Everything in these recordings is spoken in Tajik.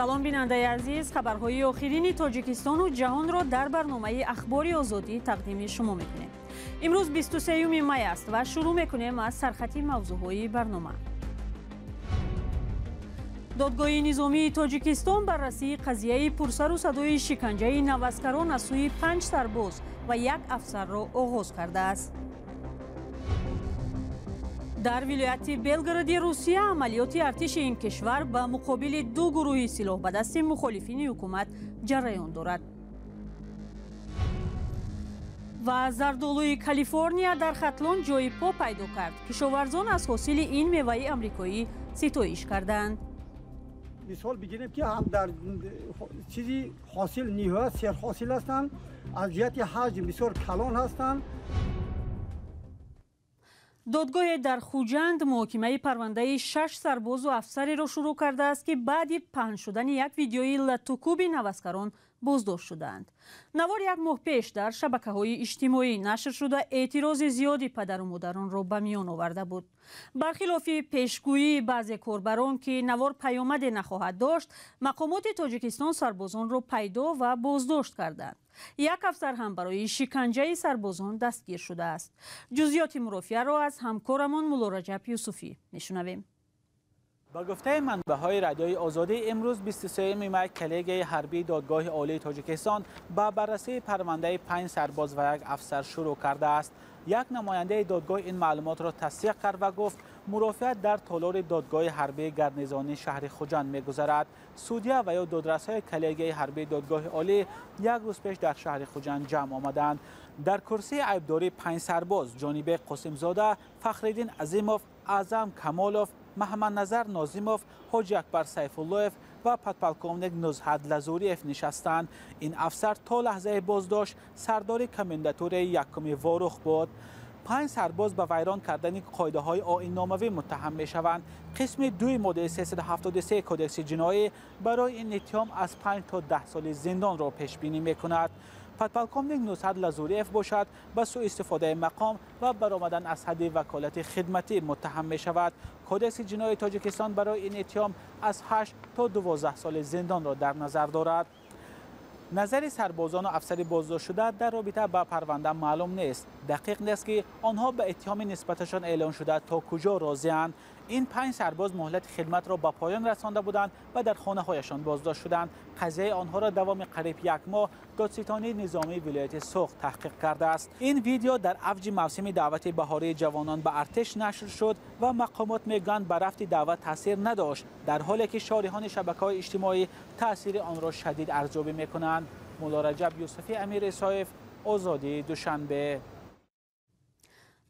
салом бинандаи азиз, хабарҳои охирини тоҷикистону ҷаҳонро дар барномаи ахбори озодӣ тақдими шумо мекунем. имрӯз 23 май аст ва шурӯъ мекунем аз сархати мавзӯъҳои барнома. додгоҳи низомии тоҷикистон баррасии қазияи пурсару садои шиканҷаи навазкарон аз сӯи 5 сарбоз ва 1 афсарро оғоз кардааст. дар вилояти Белгороди Русия амалиёти артиши ин кишвар ба муқобили ду гурӯҳи силоҳбадасти мухолифини ҳукумат ҷараён дорад. ва зардолуи Калифорния дар хатлон ҷои по пайдо кард. кишоварзон аз ҳосили ин меваи амрикоӣ ситоиш карданд. مثال بگیریم که هم در چیزی حاصل نیوه سر حاصل هستند، از جهت حجم بسیار کلان هستند. додгоҳе дар хуҷанд муҳокимаи парвандаи 6 сарбозу афсареро шурӯъ кардааст ки баъди паҳн шудани як видеои латукуби навазкарон боздошт шудаанд. навор як моҳ пеш дар шабакаҳои иҷтимоӣ нашр шуда эътирози зиёди падару модаронро ба миён оварда буд. бархилофи пешгӯии баъзе корбарон ки навор паёмаде нахоҳад дошт, мақомоти тоҷикистон сарбозонро пайдо ва боздошт карданд. як афсар ҳам барои шиканҷаи сарбозон дастгир шудааст. ҷузъиёти мурофиаро аз ҳамкорамон мулло Раҷаб Юсуфӣ мешунавем. با گفته منبع‌های رادیوی آزادی امروز 23 مای کلیگه حربی دادگاه عالی تاجیکستان با بررسی پرونده 5 سرباز و 1 افسر شروع کرده است. یک نماینده دادگاه این معلومات را تصدیق کرد و گفت مرافعت در تالار دادگاه حربی گرنیزانی شهر خوجند می‌گذرد. سودیا و یا دادرس‌های کلیگه حربی دادگاه عالی یک روز پیش در شهر خوجند جمع آمدند. در کرسی عیبداری 5 سرباز جانب قاسمزاده، فخرالدین عظیموف، اعظم کمالوف، محمد نظر نازیموف، حاجی اکبر سیف‌الله‌اف و پدپلکومنیک نزهت لزوریف نشستند. این افسر تا لحظه بازداشت سردار کمانداتور یکم واروخ بود. 5 سرباز به ویران کردن قاعده‌های آیین‌ناموی متهم می‌شوند. قسم 2 ماده 373 کدکس جنایی برای این اتهام از 5 تا 10 سال زندان را پیش بینی می‌کند. پدپلکومنیک نزهت لزوریف باشد به سوء استفاده مقام و برآمدن از حد وکالت خدمتی متهم می شود. کدکس جنایی تاجیکستان برای این اتهام از 8 تا 12 سال زندان را در نظر دارد. نظر سربازان و افسری بازداشت شده در رابطه با پرونده معلوم نیست. دقیق نیست که آنها به اتهام نسبتشان اعلان شده تا کجا راضی‌اند. این 5 سرباز مهلت خدمت را به پایان رسانده بودند و در خانه‌هایشان بازداشت شدند. قضیه آنها را دوام قریب 1 ماه دادستانی نظامی ولایت سوخت تحقیق کرده است. این ویدیو در اوج موسم دعوت بهاری جوانان به ارتش نشر شد و مقامات میگویند به رفت دعوت تاثیر نداشت، در حالی که شارحان شبکه‌های اجتماعی تاثیر آن را شدید ارزیابی می‌کنند. مولو رجب یوسفی، امیر اسایف، آزادی، دوشنبه.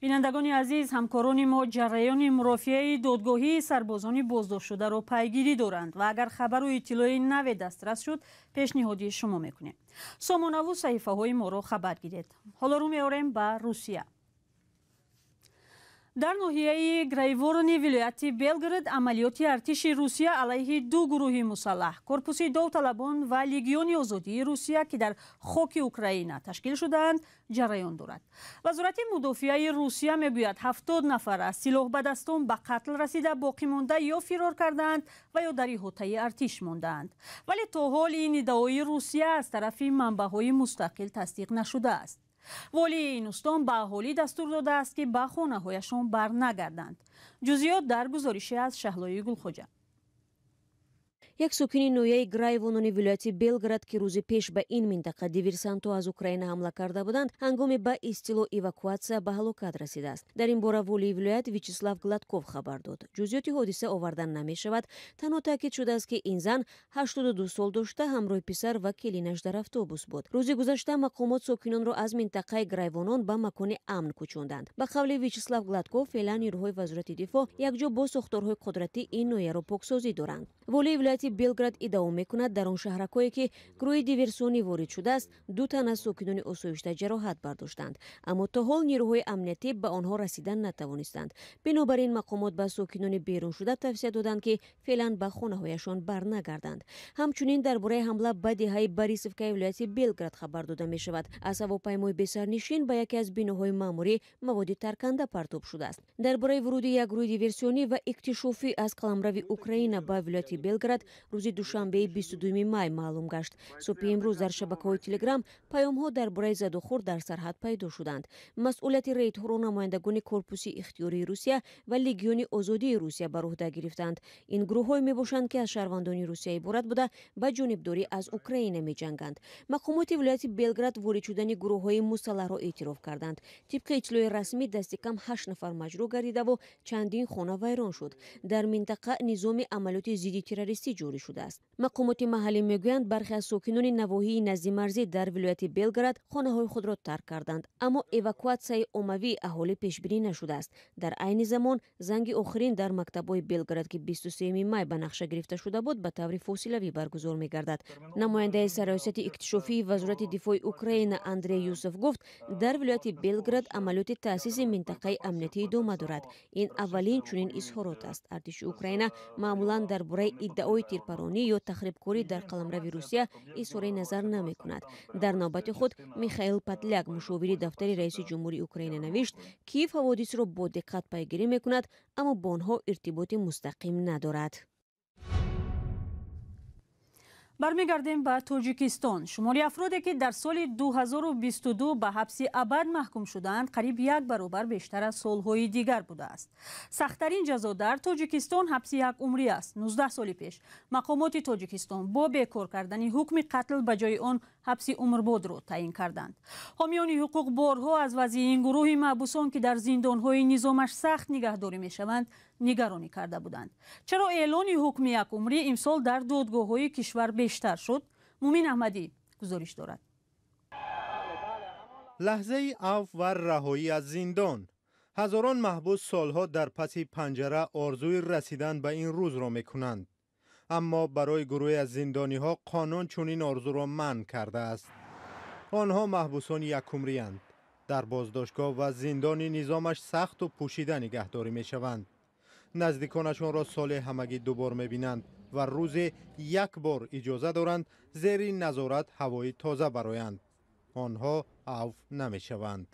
بینندگان عزیز، همکاران ما جریان مرافعه دادگاهی سربازان بازداشت شده را پیگیری دارند و اگر خبر و اطلاع نو دسترس شد پیشنهادی شما میکنیم. سامانه و صحیفه های ما را خبر گیرید. حالا رو میاریم به روسیه. дар ноҳияи грайворони вилояти Белгород амалиёти артиши Русия алайҳи ду гурӯҳи мусаллаҳ, корпуси довталабон ва легиони озодии Русия ки дар хоки Украина ташкил шудаанд, ҷараён дорад. вазорати мудофиаи Русия мегӯяд 70 нафар аз силоҳбадастон ба қатл расида боқимонда ё фирор кардаанд ва ё дар иҳотаи артиш мондаанд. вале то ҳол ин иддаои Русия аз тарафи манбаъҳои мустақил тасдиқ нашудааст. волии ин устон ба аҳолӣ дастур додааст ки ба хонаҳояшон барнагарданд. ҷузъиёт дар гузориши аз Шаҳлои Гулхоҷа. як сокини ноҳияи грайвонони вилояти Белгород ки рӯзи пеш ба ин минтақа диверсантҳо аз Украина ҳамла карда буданд, ҳангоми ба истилоъ эвакуатсия ба ҳалокат расидааст. дар ин бора волии вилоят Вячеслав Гладков хабар дод. ҷузъиёти ҳодиса оварда намешавад. танҳо таъкид шудааст ки ин зан 82 сол дошта ҳамроҳи писар ва келинаш дар автобус буд. рӯзи гузашта мақомот сокинонро аз минтақаи грайвонон ба макони амн кӯчонданд. ба қавли Вячеслав Гладков, феълан нирӯҳои вазорати дифоъ якҷо бо сохторҳои қудратӣ ин ноҳияро поксозӣ доранд. волии вилояти Белгород иддао мекунад дар он шаҳракое ки гурӯҳи диверсионӣ ворид шудааст, 2 тан аз сокинони осоишта ҷароҳат бардоштанд, аммо то ҳол нирӯҳои амниятӣ ба онҳо расидан натавонистанд. бинобар ин мақомот ба сокинони беруншуда тавсия доданд ки феълан ба хонаҳояшон барнагарданд. ҳамчунин дар бораи ҳамла ба деҳаи Борисовкаи вилояти Белгород хабар дода мешавад. аз ҳавопаймои бесарнишин ба яке аз биноҳои маъмурӣ маводи тарканда партоб шудааст. дар бораи вуруди як гурӯҳи диверсионӣ ва иктишофӣ аз қаламрави Украина ба вилояти Белгород рӯзи душанбеи 22 май маълум гашт. субҳи имрӯз дар шабакаҳои телеграм паёмҳо дар бораи задухӯрд дар сарҳад пайдо шуданд. масъулияти рейдҳоро намояндагони корпуси ихтиёрии русия ва легиони озодии русия бар уҳда гирифтанд. ин гурӯҳҳое мебошанд ки аз шаҳрвандони русия иборат буда ба ҷонибдорӣ аз украина меҷанганд. мақомоти вилояти белград ворид шудани гурӯҳҳои мусаллаҳро эътироф карданд. тибқи иттилои расмӣ дасти кам 8 нафар маҷрӯҳ гардидаву чандин хона вайрон шуд. дар минтақа низоми амалиёти зидди террористӣ ҷорӣ шудааст. мақомоти маҳаллӣ мегӯянд бархе аз сокинони навоҳии назди марзӣ дар вилояти белград хонаҳои худро тарк карданд, аммо эвакуатсияи оммавии аҳолӣ пешбинӣ нашудааст. дар айни замон занги охирин дар мактабҳои белград ки 23 май ба нақша гирифта шуда буд ба таври фосилавӣ баргузор мегардад. намояндаи сарёсати иктишофии вазорати дифои украина Андрей Юсов гуфт, дар вилояти белград амалиёти таъсиси минтақаи амнияти идома дорад. ин аввалин чунин изҳорот аст. артиши украина маъмулан дар бораи иддаои тирпаронӣ ё тахрибкорӣ дар қаламрави русия изҳори назар намекунад. дар навбати худ Михаил Подляк, мушовири дафтари раиси ҷумҳури Украина, навишт, Киев ҳаводисро бо диққат пайгирӣ мекунад, аммо бо онҳо иртиботи мустақим надорад. бармегардем ба тоҷикистон. шумори афроде ки дар соли 2022 ба ҳабси абад маҳкум шуданд қариб 1 баробар бештар аз солҳои дигар будааст. сахттарин ҷазо дар тоҷикистон ҳабси 1 умрӣ аст. 19 соли пеш мақомоти тоҷикистон бо бекор кардани ҳукми қатл ба ҷои он ҳабси умрбодро таъин карданд. ҳомиёни ҳуқуқ борҳо аз вазъи ин гурӯҳи маҳбусон ки дар зиндонҳои низомаш сахт нигаҳдорӣ мешаванд нигаронӣ карда буданд. чаро эълони ҳукми 1 умрӣ имсол дар додгоҳҳои кишвар бештар шуд? мумин аҳмадӣ гузориш дорад. лаҳзаи афв ва раҳоӣ аз зиндон. ҳазорон маҳбус солҳо дар паси панҷара орзуи расидан ба ин рӯзро мекунанд. аммо барои гурӯҳе аз зиндониҳо қонун чунин орзуро манъ кардааст. онҳо маҳбусони якумрианд. дар боздоштгоҳ ва зиндони низомаш сахту пӯшида нигаҳдорӣ мешаванд. наздиконашонро соли ҳамагӣ дубор мебинанд ва рӯзе 1 бор иҷоза доранд зери назорат ҳавои тоза бароянд. онҳо афв намешаванд.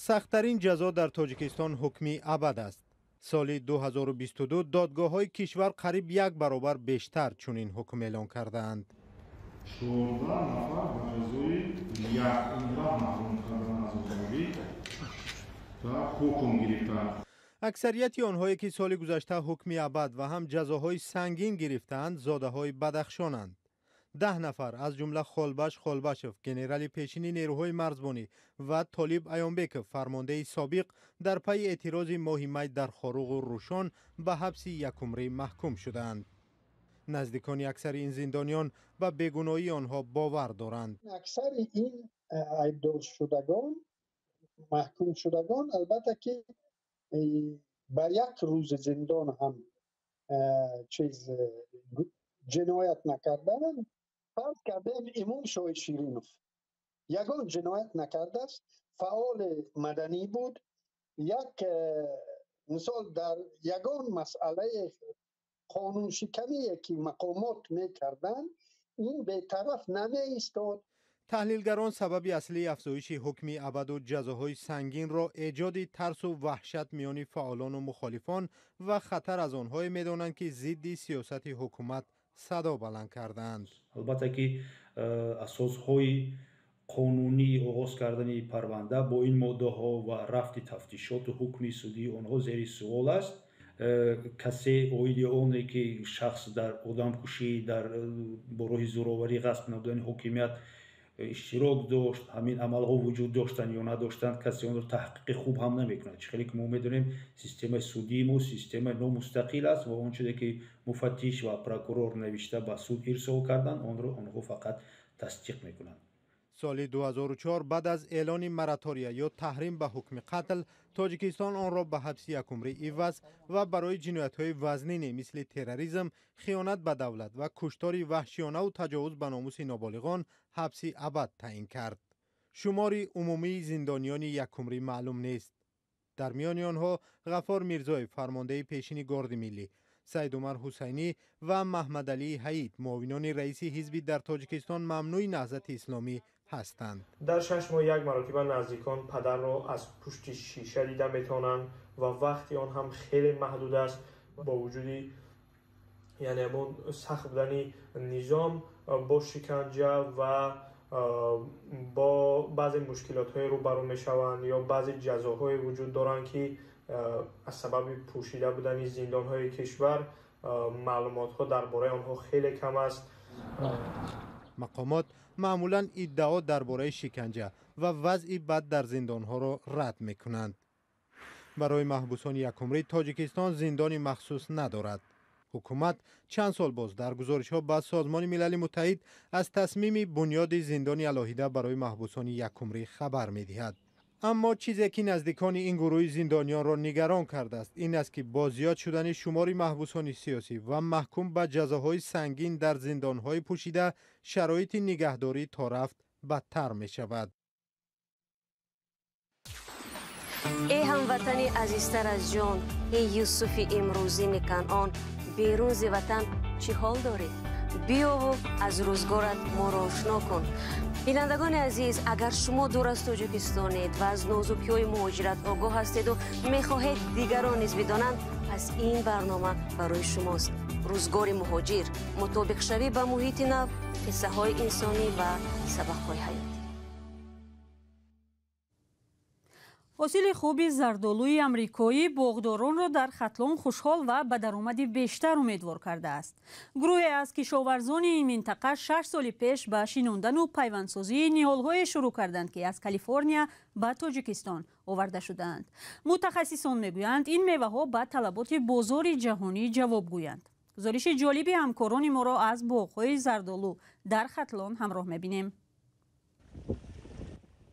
сахттарин ҷазо дар тоҷикистон ҳукми абад аст. соли 2022 додгоҳҳои кишвар қариб 1 баробар бештар чунин ҳукм эълон кардаанд. 16 нафар ба ҷазои 1 умра маҳрум кардан аз озодӣ ва ҳукм гирифтанд. аксарияти онҳое ки соли гузашта ҳукми абад ва ҳам ҷазоҳои сангин гирифтаанд зодаҳои бадахшонанд. 10 нафар аз ҷумла Холбаш Холбашев, генерали пешини нерӯҳои марзбонӣ ва Толиб Аёнбеков, фармондаи собиқ, дар пайи эътирози моҳи май дар Хоруғу Рӯшон ба ҳабси 1 умрӣ маҳкум шуданд. наздикони аксари ин зиндониён ба бегуноҳии онҳо бовар доранд. аксари ин айбдоршудагон маҳкум шудагон албатта ки ба 1 рӯзи зиндон ҳам ҷиноят накарданд. фарз кардем Имом Шоҳи Ширинов ягон ҷиноят накардааст, фаъоли маданӣ буд. мисол дар ягон масъалаи қонуншикание ки мақомот мекарданд ин бетараф намеистод. таҳлилгарон сабаби аслии афзоиши ҳукми абаду ҷазоҳои сангинро эҷоди тарсу ваҳшат миёни фаъолону мухолифон ва хатар аз онҳое медонанд ки зидди сиёсати ҳукумат садо баланд кардаанд. албатта ки асосҳои қонунии оғоз кардани парванда бо ин моддаҳо ва рафти тафтишоту ҳукми судии онҳо зери суол аст. касе оиди оне ки шахс дар одамкушӣ дар бо роҳи зӯроварӣ ғасб намудани ҳокимият иштирок дошт, ҳамин амалҳо вуҷуд доштанд ё надоштанд, касе онро таҳқиқи хуб ҳам намекунад. чӣ хеле ки мо медонем системаи судии мо системаи номустақил аст ва он чизе ки муфаттиш ва прокурор навишта ба суд ирсол карданд онро онҳо фақат тасдиқ мекунанд. соли 2004 баъд аз эълони моратория ё таҳрим ба ҳукми қатл, тоҷикистон онро ба ҳабси 1 умрӣ иваз ва барои ҷиноятҳои вазнине мисли терроризм, хиёнат ба давлат ва куштори ваҳшиёнаву таҷовуз ба номуси ноболиғон ҳабси абад таъин кард. шумори умумии зиндониёни 1 умрӣ маълум нест. дар миёни онҳо ғаффор Мирзоев, фармондаи пешини Горди Миллӣ, Саидумар Ҳусайнӣ ва Маҳмадалии Ҳаид, муовинони раиси ҳизби дар Тоҷикистон мамнӯи наҳзати исломӣ ҳастанд. дар 6 моҳ 1 маротиба наздикон падарро аз пушти шиша дида метавонанд ва вақти он ҳам хеле маҳдуд аст. бо вуҷуди یعنی همون سخت بودن نظام با شکنجه و با بعضی مشکلات های روبرو میشوند یا بعضی جزاهای وجود دارند که از سبب پوشیده بودن زندان های کشور معلومات ها درباره آنها خیلی کم است. مقامات معمولا ادعا درباره شکنجه و وضع بد در زندان ها را رد میکنند. برای محبوسان یکمری تاجیکستان زندانی مخصوص ندارد. حکومت چند سال باز در گزارش ها به سازمان ملل متحد از تصمیم بنیاد زندانی علاهیده برای محبوسان یکمری خبر می دهد. اما چیزی که نزدیکان این گروه زندانیان را نگران کرده است این است که با زیاد شدن شمار محبوسان سیاسی و محکوم به جزاهای سنگین در زندانهای پوشیده شرایط نگهداری تا رفت بدتر می شود. ای هموطنی عزیزتر از جان، ای یوسف امروزین کنعان، بیرون ز وطن چی حال داری؟ بیا و از روزگارت ما را آشنا کن. بینندگان عزیز، اگر شما دور از تاجیکستانید و از نازکی‌های مهاجرت آگاه هستید و می‌خواهید دیگران نیز بدانند، پس این برنامه برای شماست. روزگار مهاجر، مطابق شوی به محیط نو، قصه‌های انسانی و سبق‌های حیاتی. حاصل خوبی زردآلوی آمریکایی باغداران را در ختلان خوشحال و به درآمد بیشتر امیدوار کرده است. گروهی از کشاورزان این منطقه 6 سال پیش به شیناندن و پیوندسازی نهال‌های شروع کردند که از کالیفرنیا به تاجیکستان آورده شدند. متخصصان میگویند این میوه‌ها به طلبات بازار جهانی جواب گویند. گزارش جالبی همکاران ما را از باغ‌های زردآلو در ختلان همراه می‌بینیم.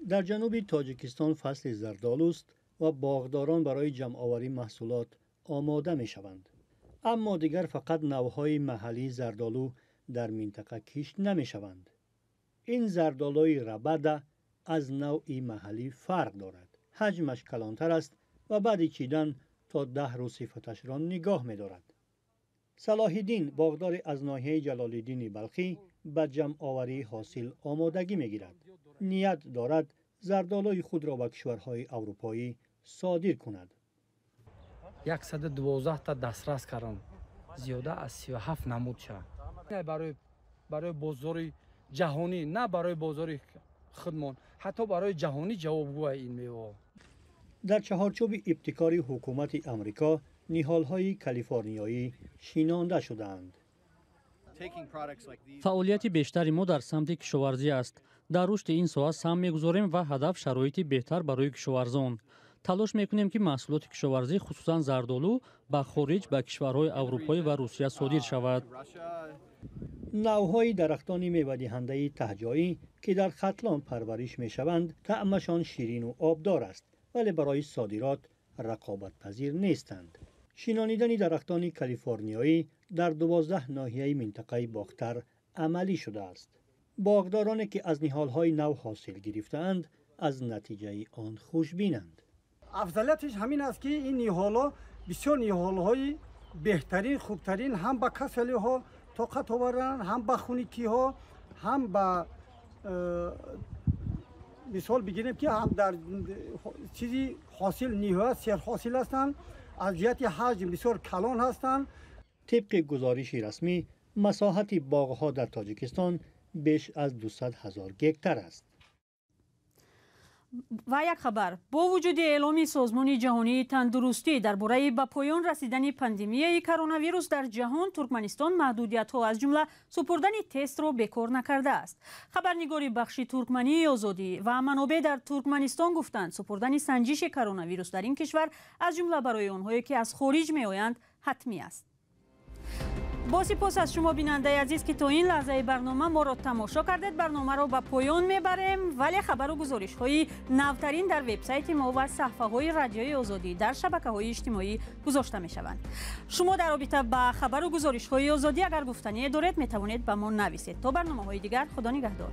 در جنوب تاجیکستان فصل زردآلو است و باغداران برای جمع‌آوری محصولات آماده می‌شوند. اما دیگر فقط نوع‌های محلی زردآلو در منطقه کشت نمی‌شوند. این زردآلوی ربده از نوعی محلی فرق دارد. حجمش کلانتر است و بعد چیدن تا 10 روز صفتش را نگاه می‌دارد. صلاح‌الدین باغدار از ناحیه جلال‌الدین بلخی به جمع‌آوری حاصل آمادگی می‌گیرد. نیت دارد زردآلوی خود را به کشورهای اروپایی صادر کند. 112 تا دسترس کردم. زیاده از 37 نمود شد. برای بازار جهانی، نه برای بازار خودمان، حتی برای جهانی جوابگو این میوه. در چهارچوب ابتکاری حکومت امریکا نهال‌های کالیفرنیایی شینانده شدند. فعالیت بیشتری ما در سمت کشاورزی است. در رشد این ساحه سهم می‌گذاریم و هدف شرایط بهتر برای کشاورزان. تلاش می‌کنیم که محصولات کشاورزی خصوصاً زردآلو به خارج به کشورهای اروپایی و روسیه صادر شود. نوع‌های درختان میوه‌دهنده ته‌جایی که در ختلان پرورش می‌شوند، طعمشان شیرین و آبدار است، ولی برای صادرات رقابت‌پذیر نیستند. شینانیدن درختان کالیفرنیایی در 12 ناحیه منطقه باختر عملی شده است. باغدارانی که از نهال‌های نو حاصل گرفتند از نتیجه آن خوشبینند. افضلیتش همین است که این نهال‌ها بسیار نهال‌های بهترین، خوبترین، هم به کسلی‌ها طاقت آورند، هم به خونگی‌ها، هم به مثال بگیریم که هم در چیزی حاصل نهایت سر حاصل هستند، از جهت حجم بسیار کلان هستند. طبق گزارش رسمی مساحت باغ‌ها در تاجیکستان بیش از 200,000 گکتار است. و یک خبر، با وجود اعلام سازمان جهانی تندرستی درباره به پایان رسیدن پاندمی کرونا ویروس در جهان، ترکمنستان محدودیت‌ها از جمله سپردن تست را بکار نکرده است. خبرنگار بخش ترکمنی آزادی و منابع در ترکمنستان گفتند سپردن سنجش کرونا ویروس در این کشور از جمله برای آنهایی که از خارج می‌آیند حتمی است. با سپاس از شما بیننده عزیز که تا این لحظه برنامه ما را تماشا کردید. برنامه را به پایان میبریم، ولی خبر و گزارش های نوترین در وبسایت ما و صفحه های رادیوی آزادی در شبکه های اجتماعی گذاشته می شوند. شما در رابطه با خبر و گزارش های آزادی اگر گفتنی دارید می توانید به ما نویسید. تا برنامه های دیگر، خدا نگهدار.